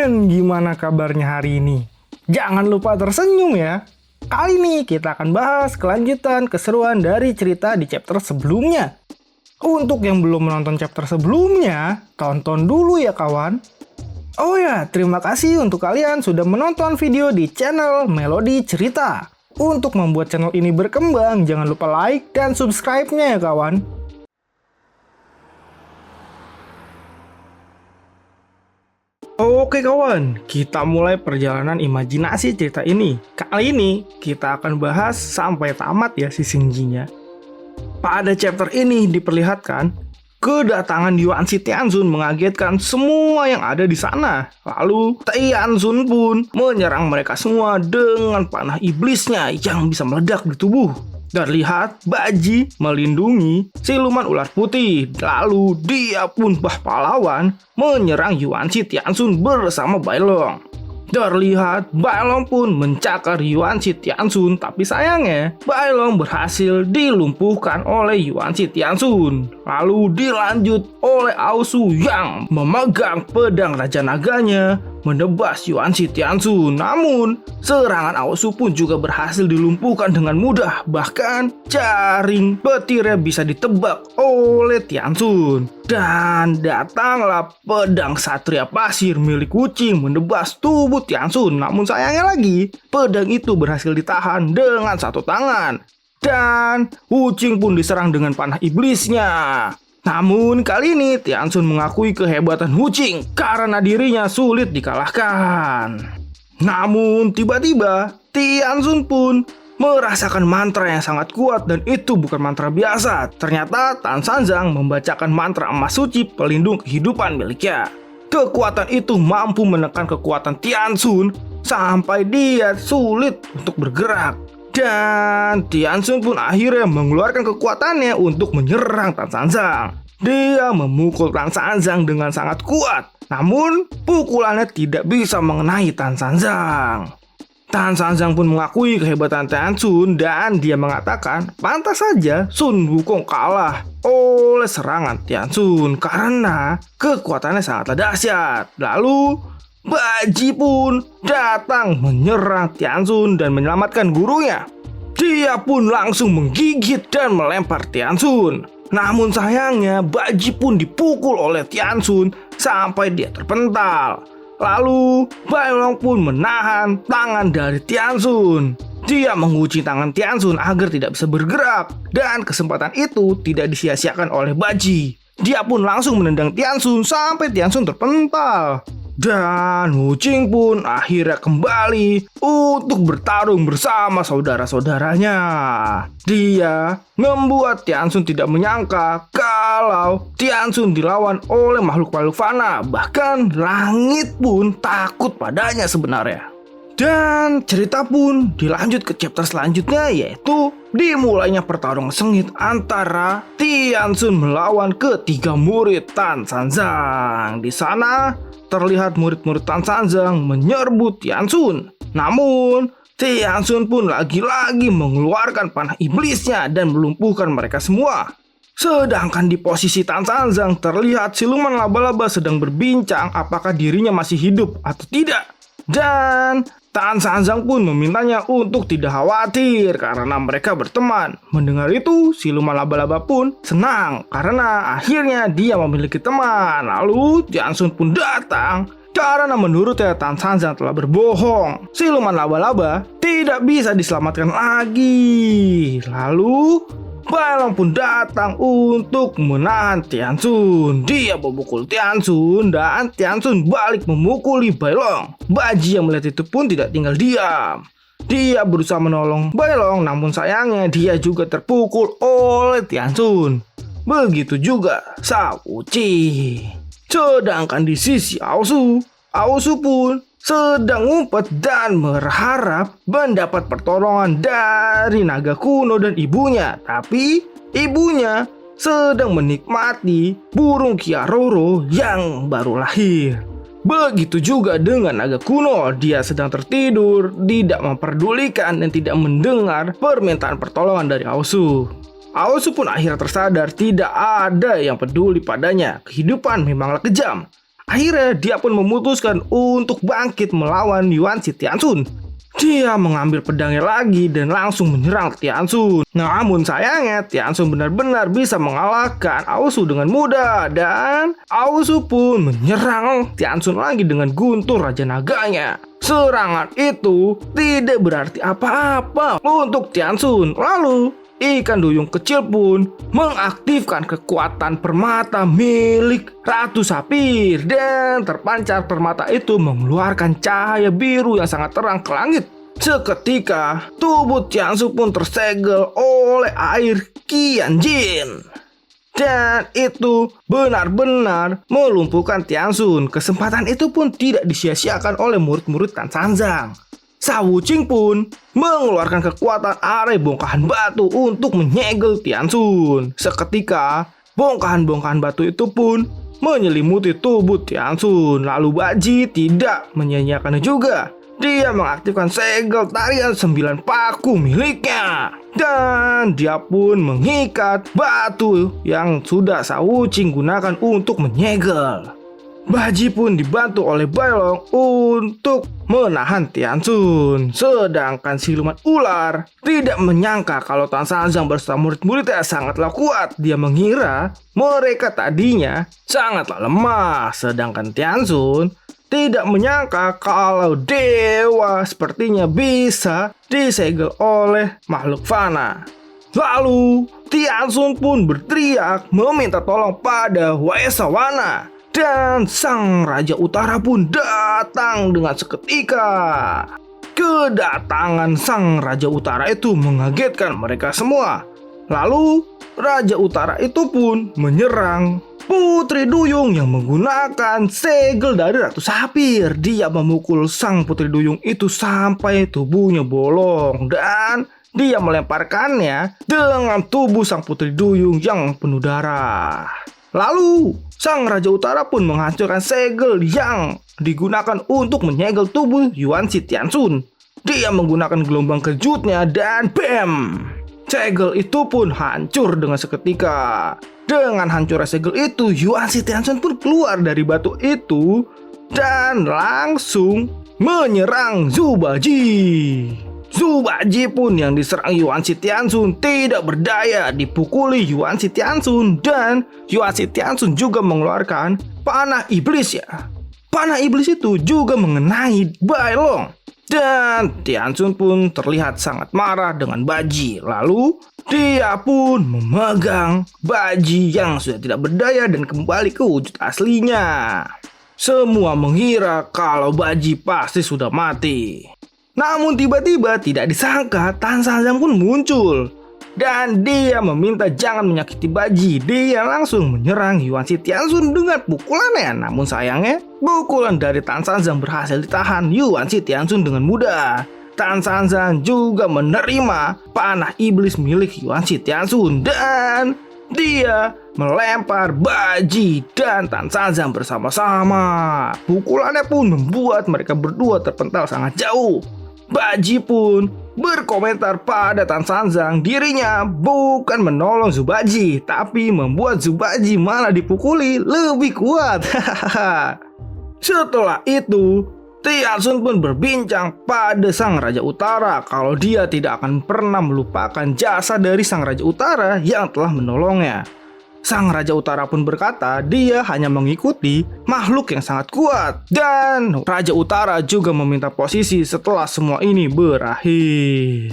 kawan, gimana kabarnya hari ini? Jangan lupa tersenyum ya. Kali ini kita akan bahas kelanjutan keseruan dari cerita di chapter sebelumnya. Untuk yang belum menonton chapter sebelumnya, tonton dulu ya kawan. Oh ya, terima kasih untuk kalian sudah menonton video di channel Melody Cerita. Untuk membuat channel ini berkembang, jangan lupa like dan subscribe-nya ya kawan. Oke kawan, kita mulai perjalanan imajinasi cerita ini. Kali ini kita akan bahas sampai tamat ya si Shinji-nya. Pada chapter ini diperlihatkan kedatangan Yuan Shi Tianxun mengagetkan semua yang ada di sana. Lalu Tianxun pun menyerang mereka semua dengan panah iblisnya yang bisa meledak di tubuh. Terlihat Baji melindungi siluman ular putih. Lalu dia pun pahlawan menyerang Yuan Shi Tianxun bersama Bai Long. Terlihat Bai Long pun mencakar Yuan Shi Tianxun, tapi sayangnya Bai Long berhasil dilumpuhkan oleh Yuan Shi Tianxun. Lalu dilanjut oleh Aosu yang memegang pedang Raja Naganya menebas Yuan Shi Tianxun. Namun serangan Aosu pun juga berhasil dilumpuhkan dengan mudah. Bahkan jaring petirnya bisa ditebak oleh Tianxun. Dan datanglah pedang Satria Pasir milik kucing menebas tubuh Tianxun. Namun sayangnya lagi, pedang itu berhasil ditahan dengan satu tangan. Dan kucing pun diserang dengan panah iblisnya. Namun kali ini Tianxun mengakui kehebatan kucing karena dirinya sulit dikalahkan. Namun tiba-tiba Tianxun pun merasakan mantra yang sangat kuat, dan itu bukan mantra biasa. Ternyata Tan Sanzang membacakan mantra emas suci pelindung kehidupan miliknya. Kekuatan itu mampu menekan kekuatan Tianxun sampai dia sulit untuk bergerak. Dan Tianxun pun akhirnya mengeluarkan kekuatannya untuk menyerang Tan Sanzang. Dia memukul Tan Sanzang dengan sangat kuat. Namun pukulannya tidak bisa mengenai Tan Sanzang. Tan Sanzang pun mengakui kehebatan Tianxun dan dia mengatakan pantas saja Sun Wukong kalah oleh serangan Tianxun karena kekuatannya sangatlah dahsyat. Lalu Baji pun datang menyerang Tianxun dan menyelamatkan gurunya. Dia pun langsung menggigit dan melempar Tianxun. Namun sayangnya Baji pun dipukul oleh Tianxun sampai dia terpental. Lalu Bai Long pun menahan tangan dari Tianxun. Dia mengunci tangan Tianxun agar tidak bisa bergerak. Dan kesempatan itu tidak disia-siakan oleh Baji. Dia pun langsung menendang Tianxun sampai Tianxun terpental. Dan Wu Qing pun akhirnya kembali untuk bertarung bersama saudara-saudaranya. Dia membuat Tianxun tidak menyangka kalau Tianxun dilawan oleh makhluk-makhluk fana. Bahkan langit pun takut padanya sebenarnya. Dan cerita pun dilanjut ke chapter selanjutnya, yaitu dimulainya pertarungan sengit antara Tianxun melawan ketiga murid Tan Sanzang. Di sana terlihat murid-murid Tan Sanzang menyerbu Tianxun. Namun Tianxun pun lagi-lagi mengeluarkan panah iblisnya dan melumpuhkan mereka semua. Sedangkan di posisi Tan Sanzang terlihat siluman laba-laba sedang berbincang apakah dirinya masih hidup atau tidak. Dan Tan Sanzang pun memintanya untuk tidak khawatir karena mereka berteman. Mendengar itu, siluman laba-laba pun senang karena akhirnya dia memiliki teman. Lalu Tianxun pun datang karena menurutnya Tan Sanzang telah berbohong. Siluman laba-laba tidak bisa diselamatkan lagi. Lalu Bai Long pun datang untuk menahan Tianxun. Dia memukul Tianxun dan Tianxun balik memukuli Bai Long. Baji yang melihat itu pun tidak tinggal diam. Dia berusaha menolong Bai Long, namun sayangnya dia juga terpukul oleh Tianxun. Begitu juga Shao Wuqi. Sedangkan di sisi Aosu pun sedang ngumpet dan berharap mendapat pertolongan dari naga kuno dan ibunya. Tapi ibunya sedang menikmati burung Kiaroro yang baru lahir. Begitu juga dengan naga kuno, dia sedang tertidur, tidak memperdulikan dan tidak mendengar permintaan pertolongan dari Aosu. Aosu pun akhirnya tersadar tidak ada yang peduli padanya. Kehidupan memanglah kejam. Akhirnya dia pun memutuskan untuk bangkit melawan Yuan Tianxun. Dia mengambil pedangnya lagi dan langsung menyerang Tianxun. Namun sayangnya Tianxun benar-benar bisa mengalahkan Aosu dengan mudah. Dan Aosu pun menyerang Tianxun lagi dengan guntur Raja Naganya. Serangan itu tidak berarti apa-apa untuk Tianxun. Lalu ikan duyung kecil pun mengaktifkan kekuatan permata milik Ratu Sapir, dan terpancar permata itu mengeluarkan cahaya biru yang sangat terang ke langit. Seketika tubuh Tianxun pun tersegel oleh air Qianjin, dan itu benar-benar melumpuhkan Tianxun. Kesempatan itu pun tidak disia-siakan oleh murid-murid Tan Sanzang. Shao Wuqing pun mengeluarkan kekuatan arai bongkahan batu untuk menyegel Tianxun. Seketika bongkahan-bongkahan batu itu pun menyelimuti tubuh Tianxun. Lalu Baji tidak menyia-nyiakannya juga. Dia mengaktifkan segel tarian 9 paku miliknya, dan dia pun mengikat batu yang sudah Shao Wuqing gunakan untuk menyegel. Baji pun dibantu oleh Bailong untuk menahan Tianxun. Sedangkan siluman ular tidak menyangka kalau Tan Sanzang bersama murid-muridnya sangatlah kuat. Dia mengira mereka tadinya sangatlah lemah. Sedangkan Tianxun tidak menyangka kalau dewa sepertinya bisa disegel oleh makhluk fana. Lalu Tianxun pun berteriak meminta tolong pada Waesawana. Dan Sang Raja Utara pun datang dengan seketika. Kedatangan Sang Raja Utara itu mengagetkan mereka semua. Lalu Raja Utara itu pun menyerang Putri Duyung yang menggunakan segel dari Ratu Sapir. Dia memukul sang Putri Duyung itu sampai tubuhnya bolong, dan dia melemparkannya dengan tubuh sang Putri Duyung yang penuh darah. Lalu Sang Raja Utara pun menghancurkan segel yang digunakan untuk menyegel tubuh Yuan Tianxun. Dia menggunakan gelombang kejutnya dan bam! Segel itu pun hancur dengan seketika. Dengan hancurnya segel itu, Yuan Tianxun pun keluar dari batu itu dan langsung menyerang Zhu Baji. Zhu Baji pun yang diserang Yuan Tianxun tidak berdaya, dipukuli Yuan Tianxun, dan Yuan Tianxun juga mengeluarkan panah iblis ya. Panah iblis itu juga mengenai Bailong, dan Tianxun pun terlihat sangat marah dengan Baji. Lalu dia pun memegang Baji yang sudah tidak berdaya dan kembali ke wujud aslinya. Semua mengira kalau Baji pasti sudah mati. Namun tiba-tiba tidak disangka Tan Sanzang pun muncul, dan dia meminta jangan menyakiti Baji. Dia langsung menyerang Yuan Tianxun dengan pukulannya. Namun sayangnya pukulan dari Tan Sanzang berhasil ditahan Yuan Tianxun dengan mudah. Tan Sanzang juga menerima panah iblis milik Yuan Tianxun, dan dia melempar Baji dan Tan Sanzang bersama-sama. Pukulannya pun membuat mereka berdua terpental sangat jauh. Baji pun berkomentar pada Tan Sanzang, dirinya bukan menolong Zubaji, tapi membuat Zubaji malah dipukuli lebih kuat. Setelah itu, Tianxun pun berbincang pada Sang Raja Utara kalau dia tidak akan pernah melupakan jasa dari Sang Raja Utara yang telah menolongnya. Sang Raja Utara pun berkata dia hanya mengikuti makhluk yang sangat kuat, dan Raja Utara juga meminta posisi setelah semua ini berakhir.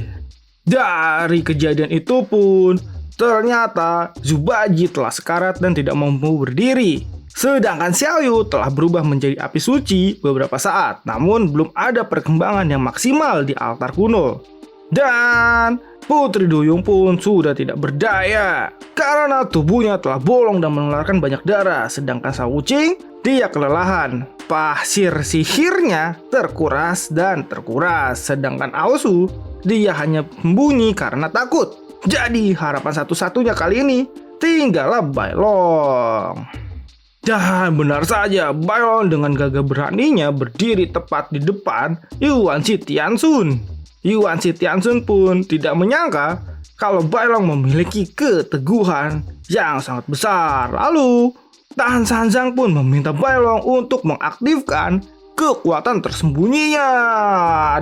Dari kejadian itu pun ternyata Zubaji telah sekarat dan tidak mampu berdiri. Sedangkan Xiaoyu telah berubah menjadi api suci beberapa saat, namun belum ada perkembangan yang maksimal di altar kuno. Dan Putri Duyung pun sudah tidak berdaya karena tubuhnya telah bolong dan mengeluarkan banyak darah. Sedangkan Shao Wuqing, dia kelelahan. Pasir sihirnya terkuras dan terkuras. Sedangkan Aosu, dia hanya membunyi karena takut. Jadi harapan satu-satunya kali ini tinggallah Bailong. Dan benar saja, Bailong dengan gagah beraninya berdiri tepat di depan Yuan Tianxun. Yuan Tianxun pun tidak menyangka kalau Bailong memiliki keteguhan yang sangat besar. Lalu Tan Sanjang pun meminta Bailong untuk mengaktifkan kekuatan tersembunyinya.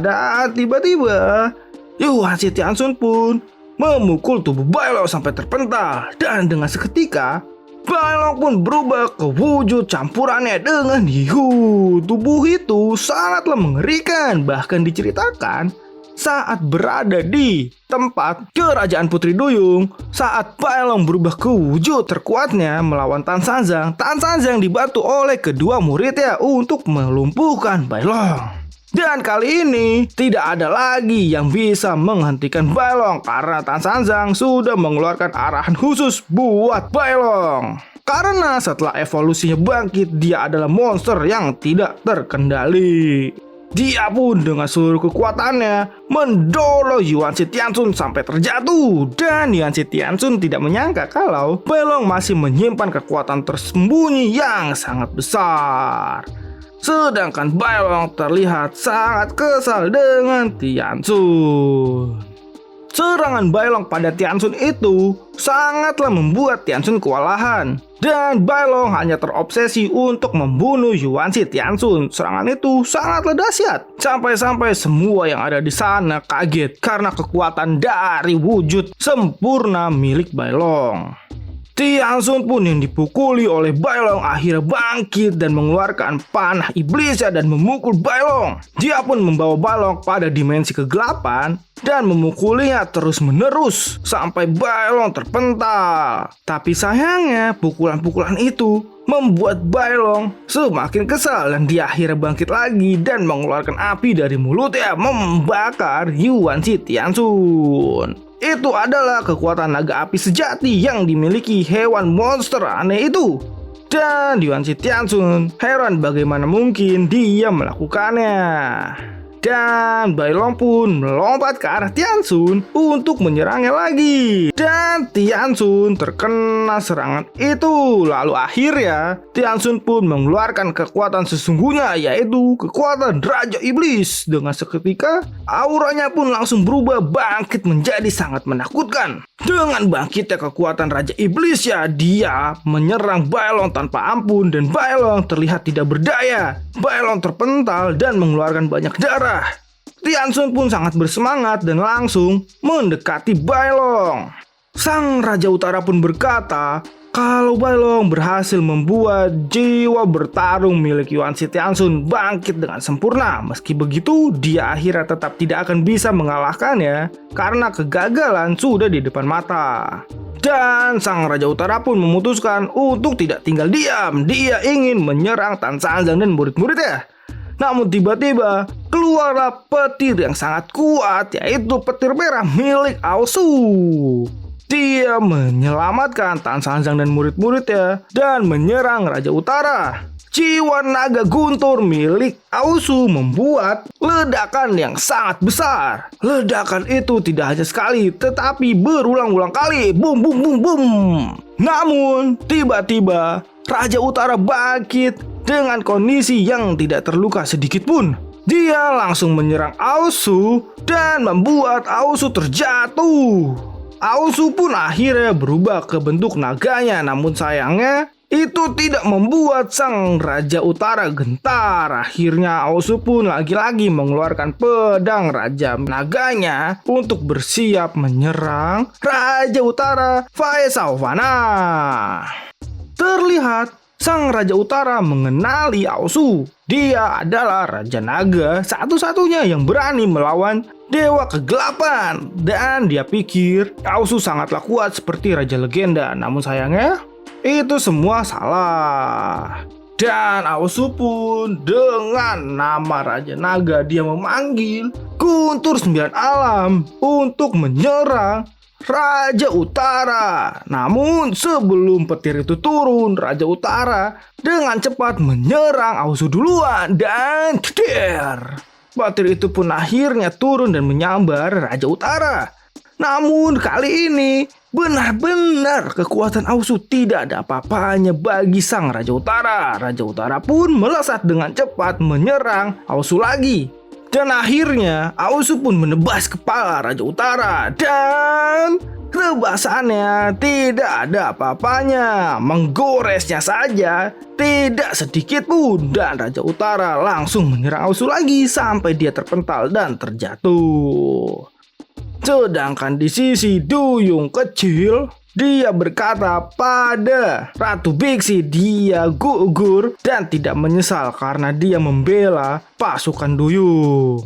Dan tiba-tiba Yuan Shi Tianxun pun memukul tubuh Bailong sampai terpental. Dan dengan seketika Bailong pun berubah ke wujud campurannya dengan Hihu. Tubuh itu sangatlah mengerikan. Bahkan diceritakan saat berada di tempat kerajaan Putri Duyung, saat Bailong berubah ke wujud terkuatnya melawan Tan Sanjang, Tan Sanjang dibantu oleh kedua muridnya untuk melumpuhkan Bailong. Dan kali ini tidak ada lagi yang bisa menghentikan Bailong karena Tan Sanjang sudah mengeluarkan arahan khusus buat Bailong. Karena setelah evolusinya bangkit, dia adalah monster yang tidak terkendali. Dia pun dengan seluruh kekuatannya mendorong Yuan Shi Tianxun sampai terjatuh. Dan Yuan Shi Tianxun tidak menyangka kalau Bailong masih menyimpan kekuatan tersembunyi yang sangat besar. Sedangkan Bailong terlihat sangat kesal dengan Tianxun. Serangan Bailong pada Tianxun itu sangatlah membuat Tianxun kewalahan. Dan Bailong hanya terobsesi untuk membunuh Yuan Shi Tianxun. Serangan itu sangatlah dahsyat. Sampai-sampai semua yang ada di sana kaget karena kekuatan dari wujud sempurna milik Bailong. Tianxun pun yang dipukuli oleh Bailong akhirnya bangkit dan mengeluarkan panah iblisnya dan memukul Bailong. Dia pun membawa Bailong pada dimensi kegelapan dan memukulinya terus-menerus sampai Bailong terpental. Tapi sayangnya pukulan-pukulan itu membuat Bailong semakin kesal dan dia akhirnya bangkit lagi dan mengeluarkan api dari mulutnya membakar Yuan Shi Tianxun. Itu adalah kekuatan naga api sejati yang dimiliki hewan monster aneh itu. Dan Yuan Shi Tianxun heran bagaimana mungkin dia melakukannya. Dan Bailong pun melompat ke arah Tianxun untuk menyerangnya lagi. Dan Tianxun terkena serangan itu. Lalu akhirnya Tianxun pun mengeluarkan kekuatan sesungguhnya, yaitu kekuatan Raja Iblis. Dengan seketika auranya pun langsung berubah bangkit menjadi sangat menakutkan. Dengan bangkitnya kekuatan Raja Iblis ya, dia menyerang Bailong tanpa ampun dan Bailong terlihat tidak berdaya. Bailong terpental dan mengeluarkan banyak darah. Tianxun pun sangat bersemangat dan langsung mendekati Bailong. Sang Raja Utara pun berkata kalau Bailong berhasil membuat jiwa bertarung milik Yuan Shi Tianxun bangkit dengan sempurna. Meski begitu, dia akhirnya tetap tidak akan bisa mengalahkannya karena kegagalan sudah di depan mata. Dan Sang Raja Utara pun memutuskan untuk tidak tinggal diam. Dia ingin menyerang Tan Sanjang dan murid-muridnya. Namun tiba-tiba keluarlah petir yang sangat kuat, yaitu petir merah milik Aosu. Dia menyelamatkan Tan Sanjang dan murid-muridnya dan menyerang Raja Utara. Jiwa naga guntur milik Aosu membuat ledakan yang sangat besar. Ledakan itu tidak hanya sekali, tetapi berulang-ulang kali. Bum bum bum bum. Namun tiba-tiba Raja Utara bangkit dengan kondisi yang tidak terluka sedikit pun. Dia langsung menyerang Aosu dan membuat Aosu terjatuh. Aosu pun akhirnya berubah ke bentuk naganya. Namun sayangnya itu tidak membuat Sang Raja Utara gentar. Akhirnya Aosu pun lagi-lagi mengeluarkan pedang Raja Naganya untuk bersiap menyerang Raja Utara Faesaofana. Terlihat Sang Raja Utara mengenali Aosu. Dia adalah Raja Naga satu-satunya yang berani melawan Dewa Kegelapan. Dan dia pikir Aosu sangatlah kuat seperti Raja Legenda. Namun sayangnya itu semua salah. Dan Aosu pun dengan nama Raja Naga dia memanggil Guntur Sembilan Alam untuk menyerang Raja Utara. Namun sebelum petir itu turun, Raja Utara dengan cepat menyerang Aosu duluan dan petir itu pun akhirnya turun dan menyambar Raja Utara. Namun kali ini benar-benar kekuatan Aosu tidak ada apa-apanya bagi Sang Raja Utara. Raja Utara pun melesat dengan cepat menyerang Aosu lagi. Dan akhirnya Aosu pun menebas kepala Raja Utara. Dan Rebasannya tidak ada apa-apanya, menggoresnya saja tidak sedikit pun, dan Raja Utara langsung menyerang Ausu lagi sampai dia terpental dan terjatuh. Sedangkan di sisi Duyung kecil, dia berkata pada Ratu Biksi dia gugur dan tidak menyesal karena dia membela pasukan Duyung.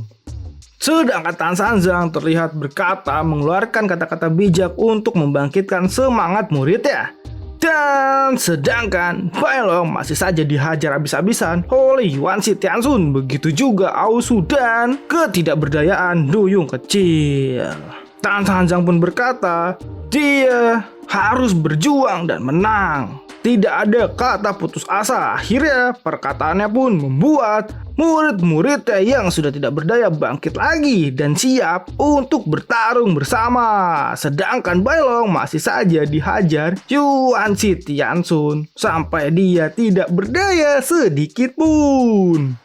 Sedangkan Tan Sanzang terlihat berkata mengeluarkan kata-kata bijak untuk membangkitkan semangat muridnya. Dan sedangkan Bailong masih saja dihajar habis-habisan oleh Yuan Shi Tianxun, begitu juga Ausu dan ketidakberdayaan Duyung kecil. Tan Sanzang pun berkata dia harus berjuang dan menang. Tidak ada kata putus asa. Akhirnya perkataannya pun membuat murid-muridnya yang sudah tidak berdaya bangkit lagi dan siap untuk bertarung bersama. Sedangkan Bailong masih saja dihajar Yuan Shi Tianxun sampai dia tidak berdaya sedikit pun.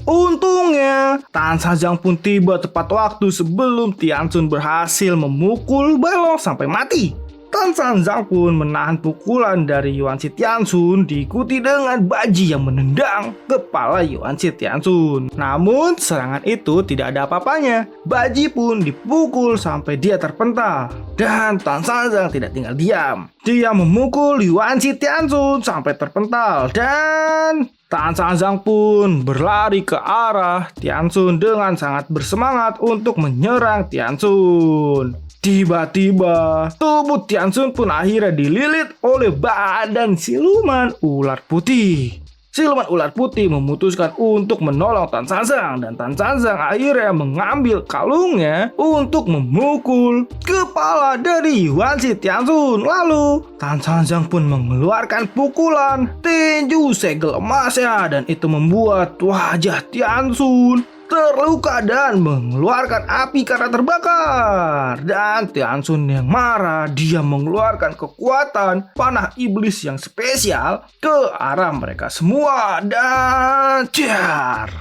Untungnya Tan Sanzang pun tiba tepat waktu sebelum Tianxun berhasil memukul Bailong sampai mati. Tan Sanzang pun menahan pukulan dari Yuan Shi Tianxun, diikuti dengan Baji yang menendang kepala Yuan Shi Tianxun. Namun serangan itu tidak ada apa-apanya. Baji pun dipukul sampai dia terpental. Dan Tan Sanzang tidak tinggal diam. Dia memukul Yuan Shi Tianxun sampai terpental. Dan Tan Sanzang pun berlari ke arah Tianxun dengan sangat bersemangat untuk menyerang Tianxun. Tiba-tiba tubuh Tianxun pun akhirnya dililit oleh badan siluman ular putih. Siluman ular putih memutuskan untuk menolong Tan Sanzang, dan Tan Sanzang akhirnya mengambil kalungnya untuk memukul kepala dari Yuan Shi Tianxun. Lalu Tan Sanzang pun mengeluarkan pukulan tinju segel emasnya, dan itu membuat wajah Tianxun terluka dan mengeluarkan api karena terbakar. Dan Tianxun yang marah, dia mengeluarkan kekuatan panah iblis yang spesial ke arah mereka semua. Dan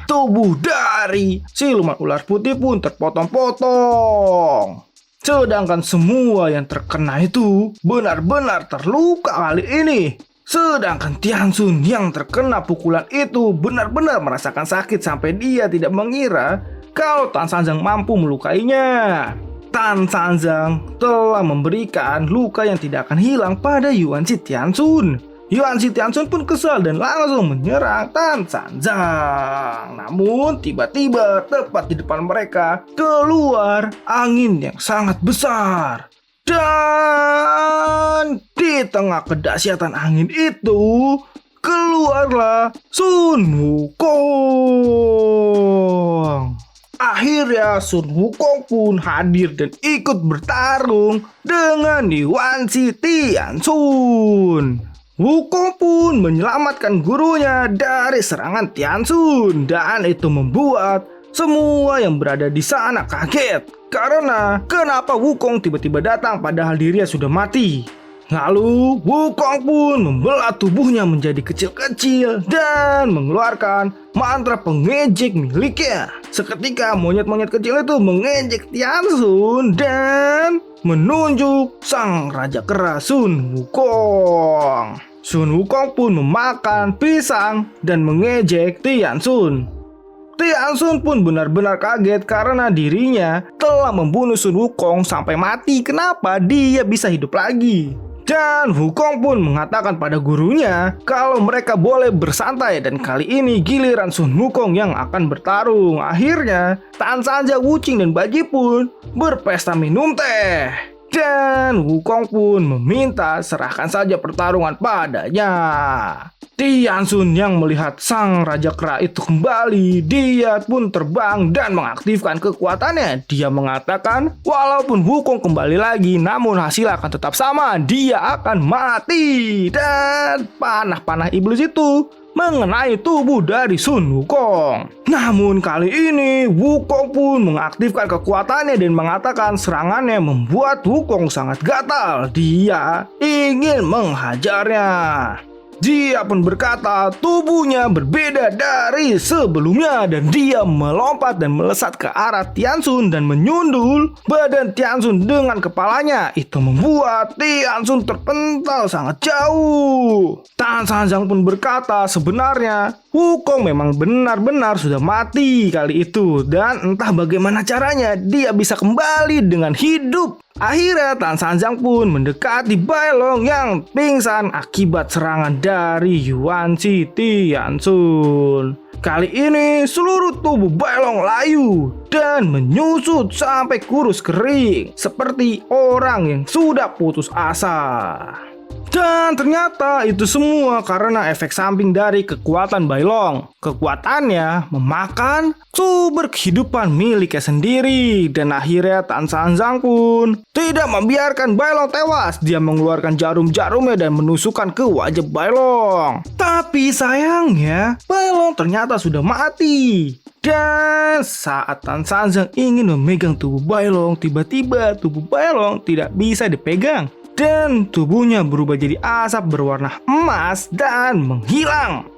tubuh dari siluman ular putih pun terpotong-potong. Sedangkan semua yang terkena itu benar-benar terluka kali ini. Sedangkan Tianxun yang terkena pukulan itu benar-benar merasakan sakit sampai dia tidak mengira kalau Tan Sanzang mampu melukainya. Tan Sanzang telah memberikan luka yang tidak akan hilang pada Yuan Shi Tianxun. Yuan Shi Tianxun pun kesal dan langsung menyerang Tan Sanzang. Namun tiba-tiba tepat di depan mereka keluar angin yang sangat besar. Dan di tengah kedahsyatan angin itu keluarlah Sun Wukong. Akhirnya Sun Wukong pun hadir dan ikut bertarung dengan Yuan Shi Tianxun. Wukong pun menyelamatkan gurunya dari serangan Tianxun, dan itu membuat semua yang berada di sana kaget. Karena kenapa Wukong tiba-tiba datang padahal dirinya sudah mati. Lalu Wukong pun membelah tubuhnya menjadi kecil-kecil dan mengeluarkan mantra pengejek miliknya. Seketika monyet-monyet kecil itu mengejek Tianxun dan menunjuk sang raja kera Sun Wukong. Sun Wukong pun memakan pisang dan mengejek Tianxun. Tianxun pun benar-benar kaget karena dirinya telah membunuh Sun Wukong sampai mati. Kenapa dia bisa hidup lagi? Dan Wukong pun mengatakan pada gurunya kalau mereka boleh bersantai, dan kali ini giliran Sun Wukong yang akan bertarung. Akhirnya Tan Sanzang, Wuqing dan Baji pun berpesta minum teh. Dan Wukong pun meminta serahkan saja pertarungan padanya. Tianxun yang melihat sang raja kera itu kembali, dia pun terbang dan mengaktifkan kekuatannya. Dia mengatakan walaupun Wukong kembali lagi, namun hasil akan tetap sama, dia akan mati. Dan panah-panah iblis itu mengenai tubuh dari Sun Wukong. Namun kali ini Wukong pun mengaktifkan kekuatannya dan mengatakan serangannya membuat Wukong sangat gatal. Dia ingin menghajarnya. Dia pun berkata tubuhnya berbeda dari sebelumnya dan dia melompat dan melesat ke arah Tianxun dan menyundul badan Tianxun dengan kepalanya. Itu membuat Tianxun terpental sangat jauh. Tan Sanzang pun berkata sebenarnya Wukong memang benar-benar sudah mati kali itu dan entah bagaimana caranya dia bisa kembali dengan hidup. Akhirnya Tan Sanzang pun mendekati Bai Long yang pingsan akibat serangan dari Yuan Shi Tianxun. Kali ini seluruh tubuh Bai Long layu dan menyusut sampai kurus kering seperti orang yang sudah putus asa. Dan ternyata itu semua karena efek samping dari kekuatan Bai Long. Kekuatannya memakan sumber kehidupan miliknya sendiri. Dan akhirnya Tan Sanzang pun tidak membiarkan Bai Long tewas. Dia mengeluarkan jarum-jarumnya dan menusukkan ke wajah Bai Long. Tapi sayangnya Bai Long ternyata sudah mati. Dan saat Tan Sanzang ingin memegang tubuh Bai Long, tiba-tiba tubuh Bai Long tidak bisa dipegang. Dan tubuhnya berubah jadi asap berwarna emas dan menghilang.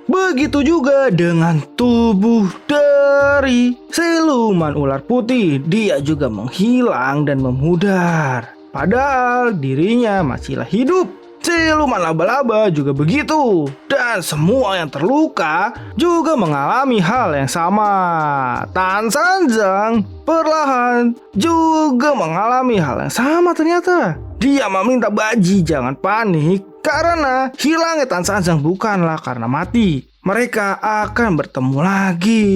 Begitu juga dengan tubuh dari siluman ular putih. Dia juga menghilang dan memudar. Padahal dirinya masihlah hidup. Siluman laba-laba juga begitu. Dan semua yang terluka juga mengalami hal yang sama. Tan Sanzang perlahan juga mengalami hal yang sama ternyata. Dia meminta Baji jangan panik karena hilangnya Tan Sanzang bukanlah karena mati. Mereka akan bertemu lagi.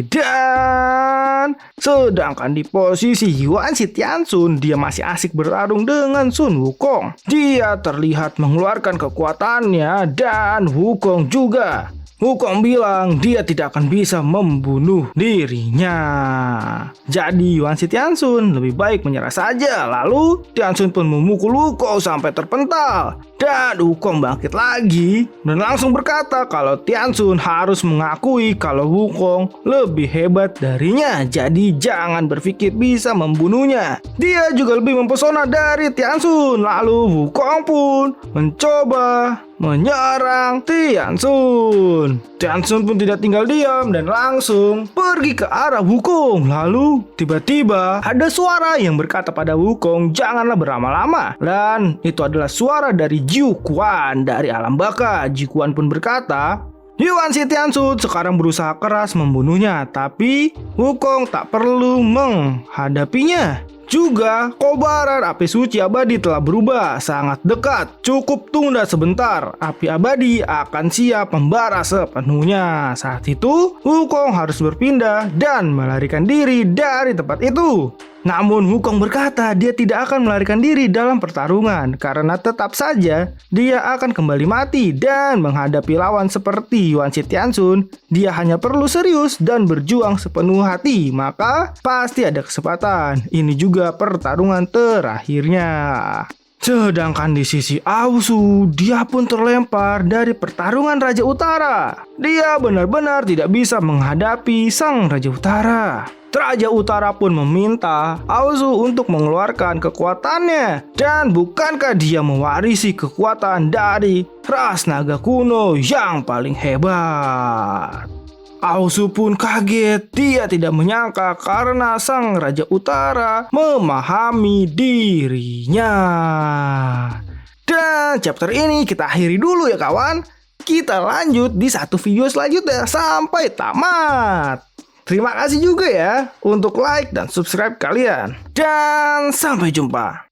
Dan sedangkan di posisi Yuan Shi Tianxun, dia masih asik bertarung dengan Sun Wukong. Dia terlihat mengeluarkan kekuatannya dan Wukong juga. Wukong bilang dia tidak akan bisa membunuh dirinya. Jadi Yuan Shi Tianxun lebih baik menyerah saja. Lalu Tianxun pun memukul Wukong sampai terpental. Dan Wukong bangkit lagi dan langsung berkata kalau Tianxun harus mengakui kalau Wukong lebih hebat darinya. Jadi jangan berpikir bisa membunuhnya. Dia juga lebih mempesona dari Tianxun. Lalu Wukong pun mencoba menyerang Tianxun. Tianxun pun tidak tinggal diam dan langsung pergi ke arah Wukong. Lalu tiba-tiba ada suara yang berkata pada Wukong janganlah berlama-lama. Dan itu adalah suara dari Jiu Quan dari alam baka. Jiu Quan pun berkata Yuan Shi Tianxun sekarang berusaha keras membunuhnya, tapi Wukong tak perlu menghadapinya. Juga kobaran api suci abadi telah berubah sangat dekat. Cukup tunda sebentar, api abadi akan siap membara sepenuhnya. Saat itu Wukong harus berpindah dan melarikan diri dari tempat itu. Namun Wukong berkata dia tidak akan melarikan diri dalam pertarungan karena tetap saja dia akan kembali mati dan menghadapi lawan seperti Yuan Shi Tianxun. Dia hanya perlu serius dan berjuang sepenuh hati, maka pasti ada kesempatan. Ini juga pertarungan terakhirnya. Sedangkan di sisi Aosu, dia pun terlempar dari pertarungan Raja Utara. Dia benar-benar tidak bisa menghadapi sang Raja Utara. Raja Utara pun meminta Aosu untuk mengeluarkan kekuatannya. Dan bukankah dia mewarisi kekuatan dari ras naga kuno yang paling hebat? Aosu pun kaget. Dia tidak menyangka karena sang Raja Utara memahami dirinya. Dan chapter ini kita akhiri dulu ya kawan. Kita lanjut di satu video selanjutnya sampai tamat. Terima kasih juga ya untuk like dan subscribe kalian. Dan sampai jumpa.